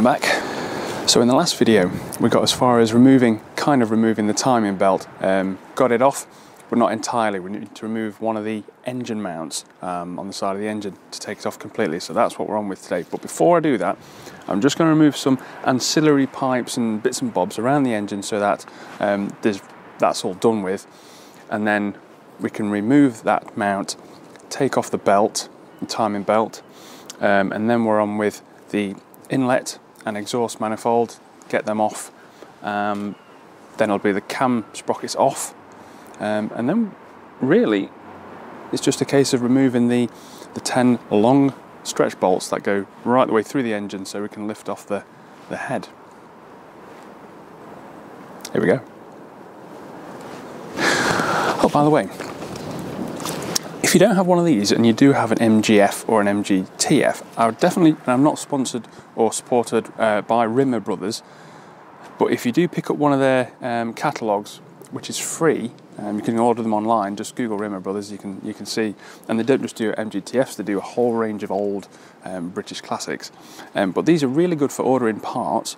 Welcome back. So in the last video we got as far as removing the timing belt. Got it off, but not entirely. We need to remove one of the engine mounts on the side of the engine to take it off completely. So that's what we're on with today. But before I do that, I'm just going to remove some ancillary pipes and bits and bobs around the engine so that that's all done with, and then we can remove that mount, take off the belt, the timing belt, and then we're on with the inlet and exhaust manifold, get them off, then it'll be the cam sprockets off, and then really it's just a case of removing the 10 long stretch bolts that go right the way through the engine so we can lift off the head. Here we go. Oh, by the way, if you don't have one of these and you do have an MGF or an MGTF, I would definitely, and I'm not sponsored or supported by Rimmer Brothers, but if you do pick up one of their catalogues, which is free, you can order them online, just Google Rimmer Brothers, you can see, and they don't just do MGTFs, they do a whole range of old British classics. But these are really good for ordering parts,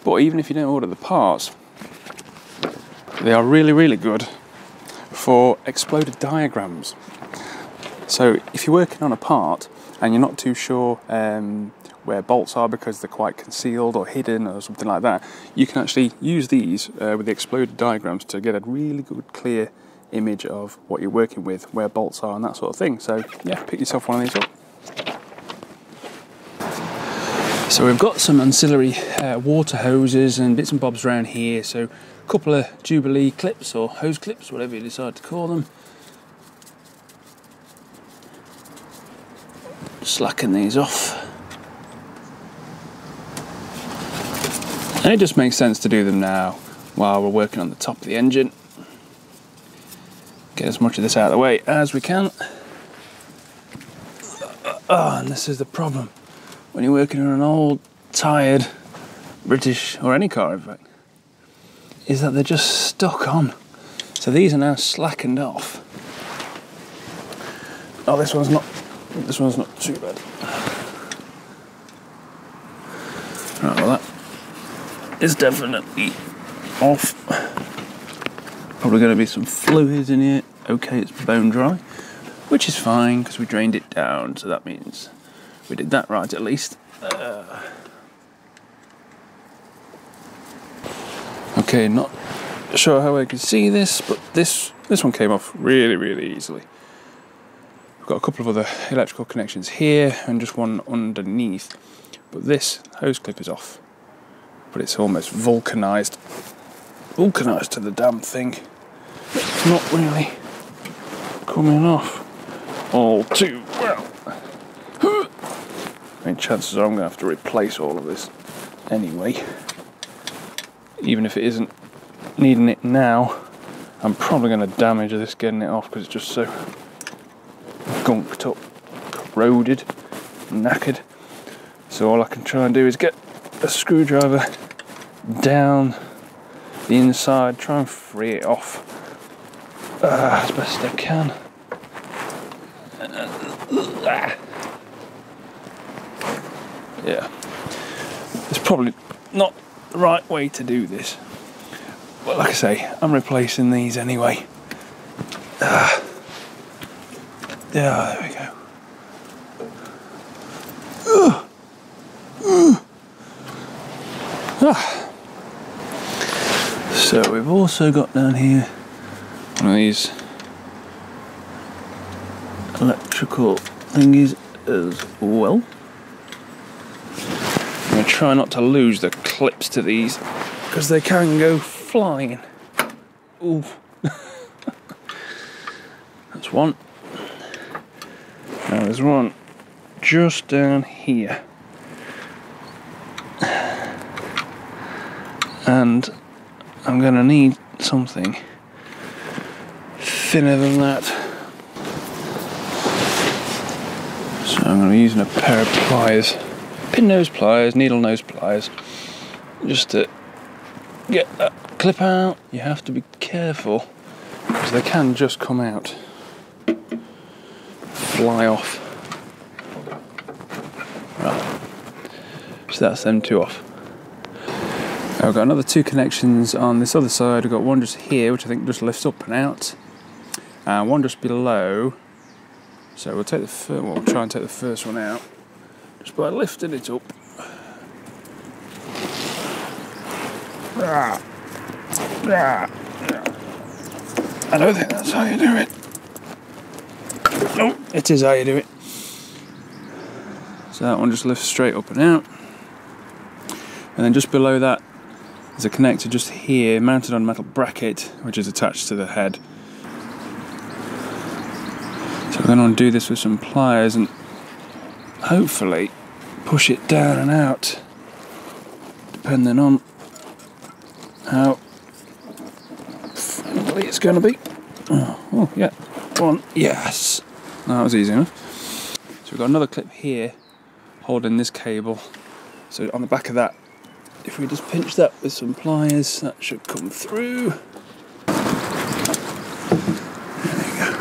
but even if you don't order the parts, they are really, really good for exploded diagrams. So if you're working on a part and you're not too sure where bolts are because they're quite concealed or hidden or something like that, you can actually use these with the exploded diagrams to get a really good clear image of what you're working with, where bolts are and that sort of thing. So yeah, pick yourself one of these up. So we've got some ancillary water hoses and bits and bobs around here, so a couple of Jubilee clips or hose clips, whatever you decide to call them. Slacken these off. And it just makes sense to do them now while we're working on the top of the engine. Get as much of this out of the way as we can. And this is the problem when you're working on an old, tired British, or any car in fact, is that they're just stuck on. So these are now slackened off. Oh, this one's not too bad. Right, well that is definitely off. Probably going to be some fluids in here. Okay, it's bone dry, which is fine because we drained it down, so that means we did that right at least. Okay, not sure how I can see this, but this one came off really, really easily. We've got a couple of other electrical connections here and just one underneath, but this hose clip is off. But it's almost vulcanized to the damn thing. It's not really coming off all too well. I mean, chances are I'm going to have to replace all of this anyway. Even if it isn't needing it now, I'm probably going to damage this getting it off because it's just so gunked up, corroded, knackered. So all I can try and do is get a screwdriver down the inside, try and free it off as best I can. Yeah, it's probably not the right way to do this, but like I say, I'm replacing these anyway. Yeah, there we go. So we've also got down here one of these electrical thingies as well. I'm going to try not to lose the clips to these because they can go flying. Ooh. That's one. Now there's one just down here. And I'm going to need something thinner than that. So I'm going to be using a pair of pliers, pin nose pliers, needle nose pliers, just to get that clip out. You have to be careful because they can just come out, fly off. Right. So that's them two off. I've got another two connections on this other side. I've got one just here, which I think just lifts up and out, and one just below. So we'll take we'll try and take the first one out just by lifting it up. I don't think that's how you do it. No, it is how you do it. So that one just lifts straight up and out. And then just below that, there's a connector just here, mounted on a metal bracket, which is attached to the head. So we're going to undo this with some pliers and hopefully push it down and out, depending on how friendly it's going to be. Oh yeah, one, yes. That was easy enough. So we've got another clip here holding this cable. So on the back of that, if we just pinch that with some pliers, that should come through. There you go.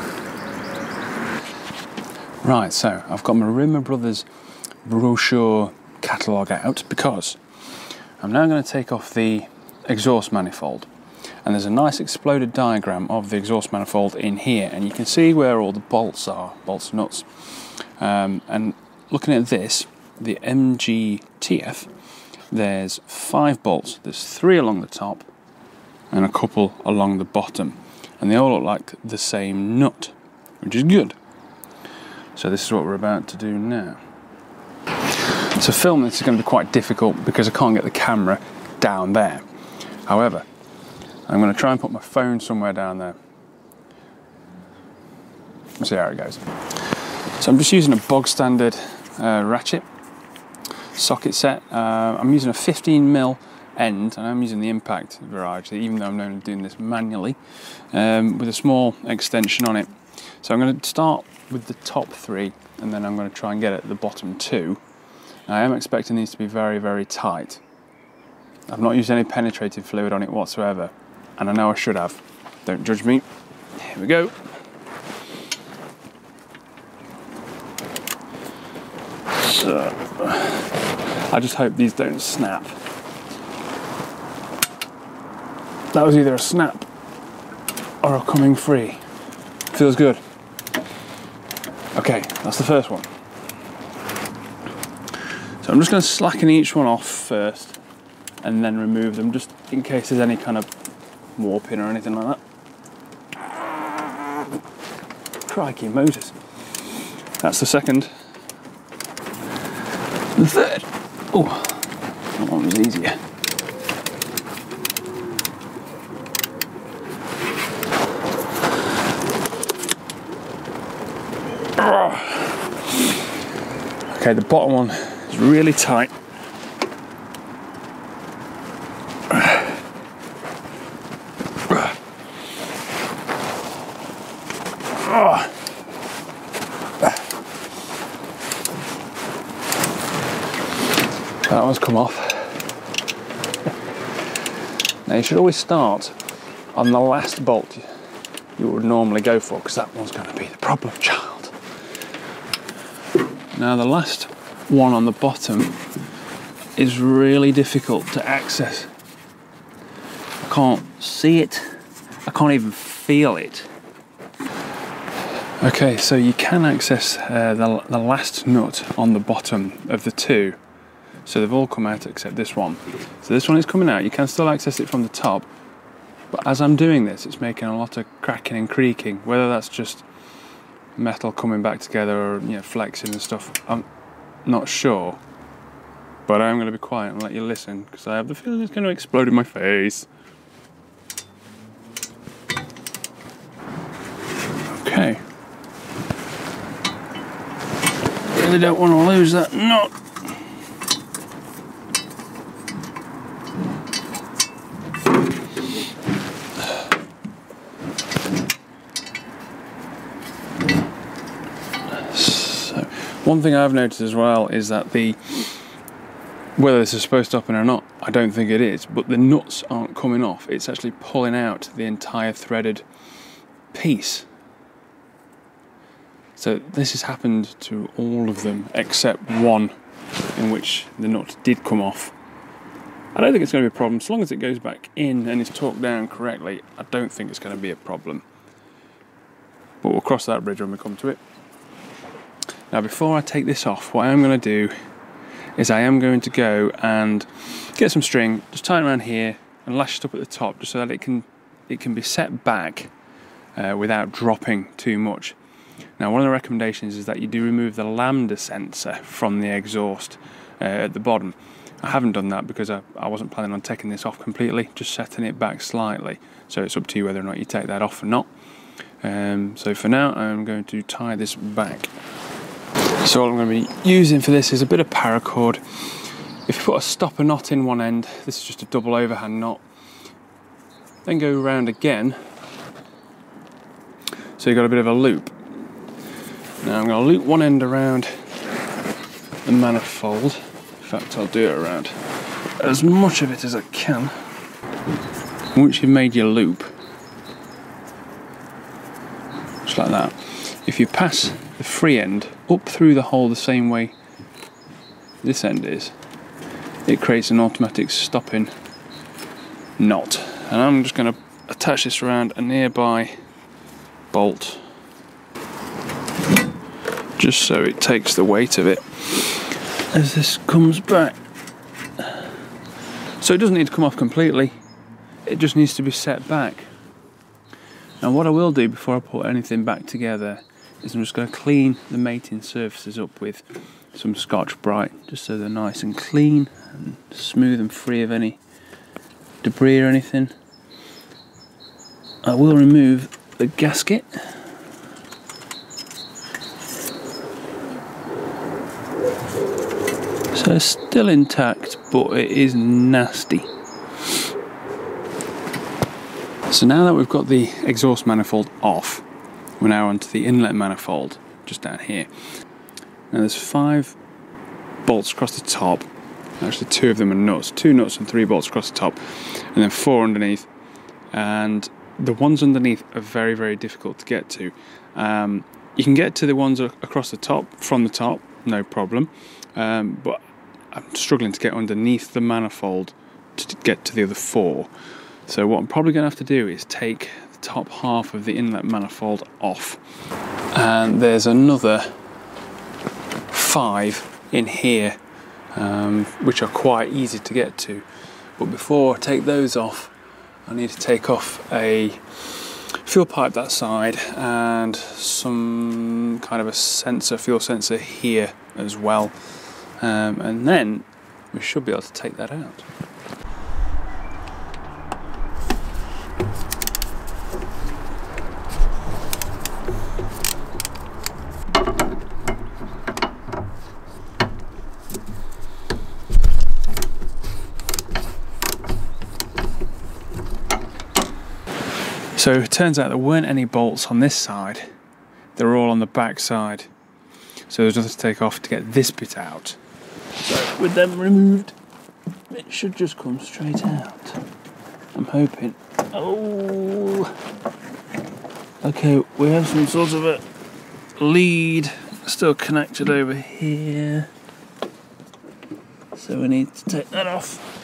Right, so I've got my Rimmer Brothers brochure catalogue out because I'm now going to take off the exhaust manifold. And there's a nice exploded diagram of the exhaust manifold in here, and you can see where all the bolts are, bolts and nuts. And looking at this, the MGTF, there's 5 bolts. There's 3 along the top and a couple along the bottom, and they all look like the same nut, which is good. So this is what we're about to do now. So film this is going to be quite difficult because I can't get the camera down there. However, I'm going to try and put my phone somewhere down there. Let's see how it goes. So I'm just using a bog standard ratchet socket set. I'm using a 15mm end, and I'm using the impact variety, even though I'm only doing this manually, with a small extension on it. So I'm going to start with the top 3, and then I'm going to try and get at the bottom 2. Now, I am expecting these to be very, very tight. I've not used any penetrating fluid on it whatsoever, and I know I should have. Don't judge me. Here we go. So, I just hope these don't snap. That was either a snap or a coming free. Feels good. Okay, that's the first one. So I'm just going to slacken each one off first and then remove them, just in case there's any kind of warping or anything like that. Crikey, Moses. That's the second. The third. Oh, that one was easier. Okay, the bottom one is really tight. That one's come off. Now you should always start on the last bolt you would normally go for, because that one's going to be the problem child. Now the last one on the bottom is really difficult to access. I can't see it, I can't even feel it. Okay, so you can access the last nut on the bottom of the 2. So they've all come out except this one. So this one is coming out. You can still access it from the top, but as I'm doing this, it's making a lot of cracking and creaking. Whether that's just metal coming back together or, you know, flexing and stuff, I'm not sure. But I'm going to be quiet and let you listen, because I have the feeling it's going to explode in my face. Okay. Really don't want to lose that nut. One thing I've noticed as well is that whether this is supposed to open or not, I don't think it is, but the nuts aren't coming off. It's actually pulling out the entire threaded piece. So this has happened to all of them except one in which the nut did come off. I don't think it's going to be a problem. So long as it goes back in and is torqued down correctly, I don't think it's going to be a problem. But we'll cross that bridge when we come to it. Now before I take this off, what I am going to do is I am going to go and get some string, just tie it around here and lash it up at the top just so that it can be set back without dropping too much. Now one of the recommendations is that you do remove the lambda sensor from the exhaust at the bottom. I haven't done that because I wasn't planning on taking this off completely, just setting it back slightly. So it's up to you whether or not you take that off or not. So for now I'm going to tie this back. So all I'm going to be using for this is a bit of paracord. If you put a stopper knot in one end, this is just a double overhand knot, then go around again, so you've got a bit of a loop. Now I'm going to loop one end around the manifold. In fact, I'll do it around as much of it as I can. Once you've made your loop, just like that, if you pass the free end up through the hole the same way this end is, it creates an automatic stopping knot. And I'm just going to attach this around a nearby bolt, just so it takes the weight of it as this comes back. So it doesn't need to come off completely, it just needs to be set back. Now what I will do before I put anything back together is I'm just going to clean the mating surfaces up with some Scotch-Brite, just so they're nice and clean and smooth and free of any debris or anything. I will remove the gasket. So it's still intact, but it is nasty. So now that we've got the exhaust manifold off, we're now onto the inlet manifold, just down here. Now there's 5 bolts across the top. Actually 2 of them are nuts. 2 nuts and 3 bolts across the top, and then 4 underneath. And the ones underneath are very, very difficult to get to. You can get to the ones across the top, from the top, no problem. But I'm struggling to get underneath the manifold to get to the other 4. So what I'm probably going to have to do is take the top half of the inlet manifold off. And there's another 5 in here, which are quite easy to get to. But before I take those off, I need to take off a fuel pipe that side and some kind of a sensor, fuel sensor here as well. And then we should be able to take that out. So it turns out there weren't any bolts on this side, they were all on the back side. So there's nothing to take off to get this bit out. So with them removed, it should just come straight out. I'm hoping. Oh! Okay, we have some sort of a lead still connected over here. So we need to take that off.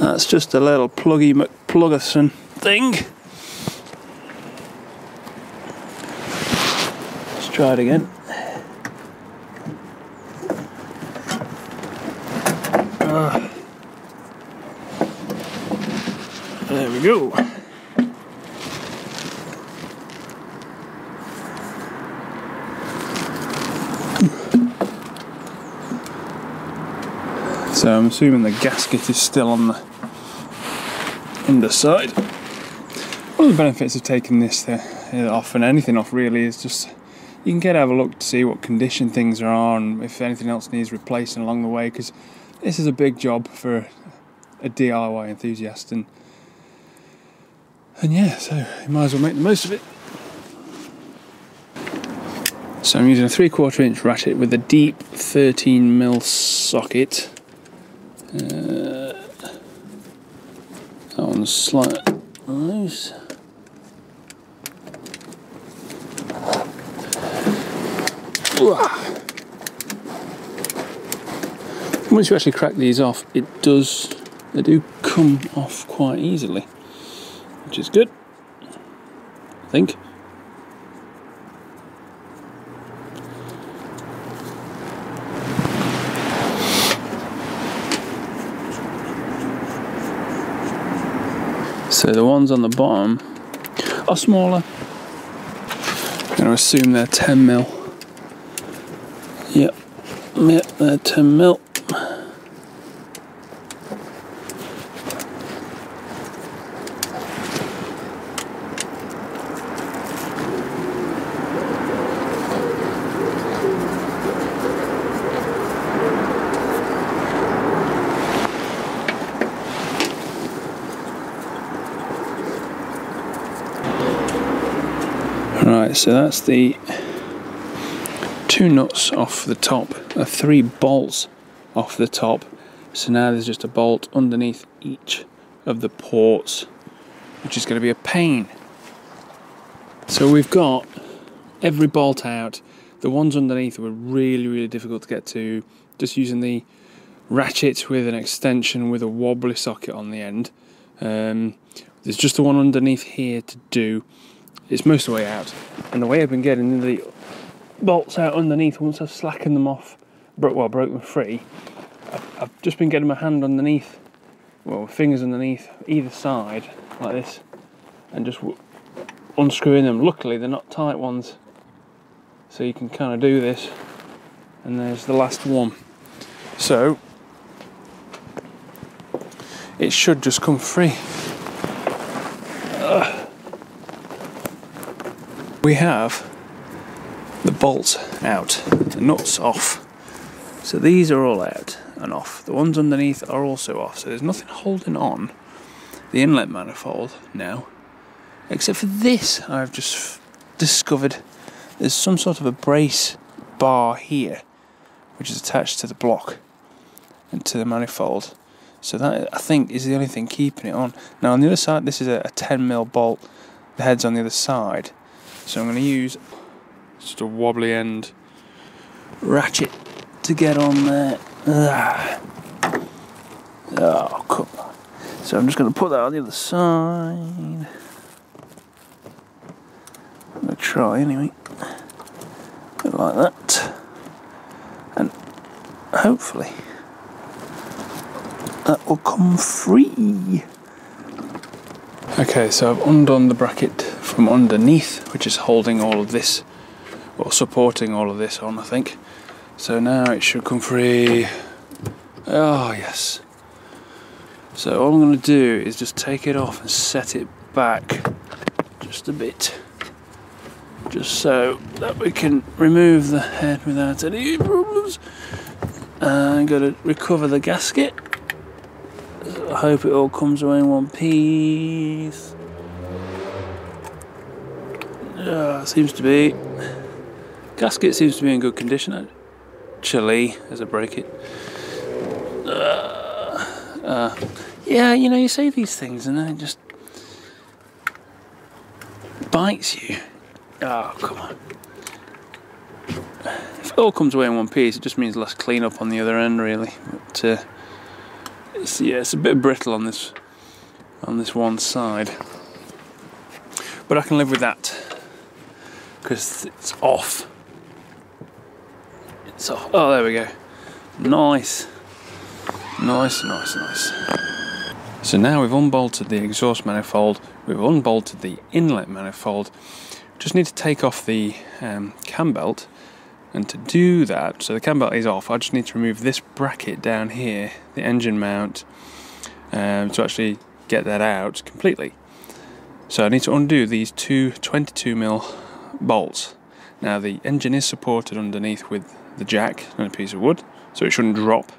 That's just a little pluggy McPluggerson thing. Let's try it again. There we go. So I'm assuming the gasket is still on the underside. One of the benefits of taking this off, and anything off really, is just you can have a look to see what condition things are and if anything else needs replacing along the way, because this is a big job for a DIY enthusiast, and yeah, so you might as well make the most of it. So I'm using a 3/4 inch ratchet with a deep 13mm socket. That one's slightly loose. Once you actually crack these off, they do come off quite easily, which is good, I think. So the ones on the bottom are smaller. I'm going to assume they're 10mm. Yep, they're 10mm. Right, so that's the 2 nuts off the top, 3 bolts off the top. So now there's just a bolt underneath each of the ports, which is going to be a pain. So we've got every bolt out. The ones underneath were really difficult to get to, just using the ratchet with an extension with a wobbly socket on the end. There's just the one underneath here to do. It's most of the way out, and the way I've been getting the bolts out underneath, once I've slackened them off, broke them free, I've just been getting my hand underneath, fingers underneath either side like this, and just unscrewing them. Luckily they're not tight ones, so you can kind of do this. And there's the last one, so it should just come free. We have the bolts out, the nuts off, so these are all out and off. The ones underneath are also off, so there's nothing holding on the inlet manifold now, except for this. I've just discovered there's some sort of a brace bar here which is attached to the block and to the manifold, so that I think is the only thing keeping it on. Now on the other side, this is a 10mm bolt, the head's on the other side. So I'm going to use just a wobbly end ratchet to get on there. Oh, come on. So I'm just going to put that on the other side. I'm going to try anyway. Like that. And hopefully that will come free. Okay, so I've undone the bracket from underneath, which is holding all of this, or supporting all of this on, I think. So now it should come free. Oh yes. So all I'm going to do is just take it off and set it back just a bit, just so that we can remove the head without any problems. I'm going to recover the gasket. I hope it all comes away in one piece. Seems to be. Gasket seems to be in good condition. Actually, as I break it. Yeah, you know, you say these things and then it just bites you. Oh, come on. If it all comes away in one piece, it just means less cleanup on the other end, really. But it's a bit brittle on this one side, but I can live with that because it's off. It's off. Oh, there we go. Nice. So now we've unbolted the exhaust manifold, we've unbolted the inlet manifold. Just need to take off the cam belt, and to do that, so the cam belt is off, I just need to remove this bracket down here, the engine mount, to actually get that out completely. So I need to undo these two 22mm bolts. Now the engine is supported underneath with the jack and a piece of wood, so it shouldn't drop.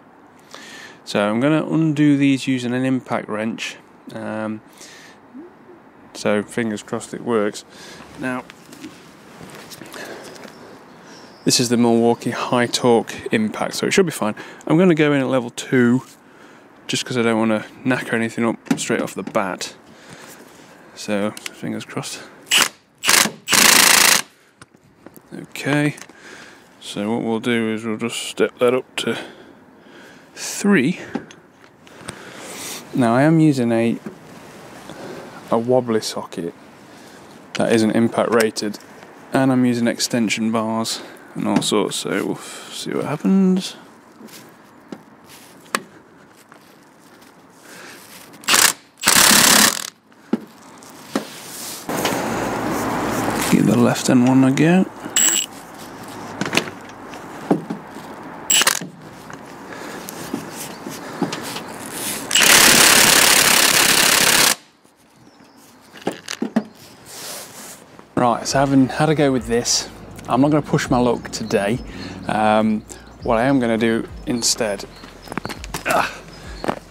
So I'm going to undo these using an impact wrench. So fingers crossed it works. Now, this is the Milwaukee high torque impact, so it should be fine. I'm going to go in at level 2, just because I don't want to knacker anything up straight off the bat. So fingers crossed. Okay, So what we'll do is we'll just step that up to 3. Now I am using a wobbly socket that isn't impact rated, and I'm using extension bars and all sorts, so we'll see what happens. Give the left hand one a go. Right, so having had a go with this, I'm not going to push my luck today. What I am going to do instead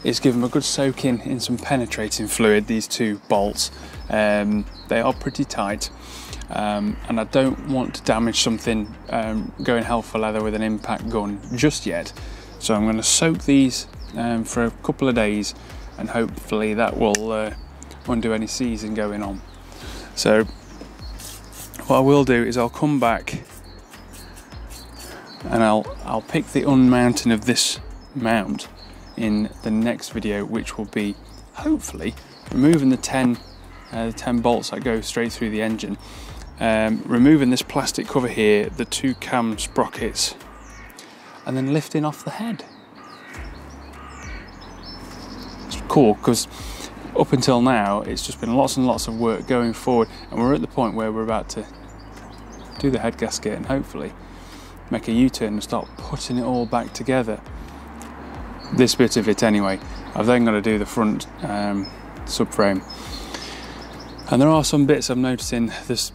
is give them a good soak in some penetrating fluid, these 2 bolts. They are pretty tight, and I don't want to damage something going hell for leather with an impact gun just yet. So I'm going to soak these for a couple of days, and hopefully that will undo any seizing going on. So what I will do is I'll come back and I'll pick the unmounting of this mount in the next video, which will be hopefully removing the 10 bolts that go straight through the engine, removing this plastic cover here, the 2 cam sprockets, and then lifting off the head. It's cool because up until now it's just been lots and lots of work going forward, and we're at the point where we're about to do the head gasket and hopefully make a U-turn and start putting it all back together. This bit of it anyway. I've then got to do the front subframe, and there are some bits I'm noticing there's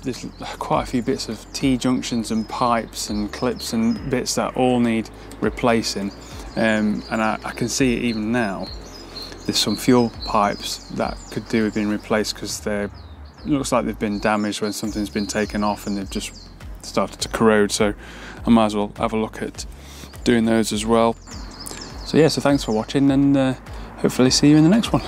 quite a few bits of T-junctions and pipes and clips and bits that all need replacing, and I can see it even now. There's some fuel pipes that could do with being replaced because it looks like they've been damaged when something's been taken off and they've just started to corrode, so I might as well have a look at doing those as well. So yeah, so thanks for watching, and hopefully see you in the next one.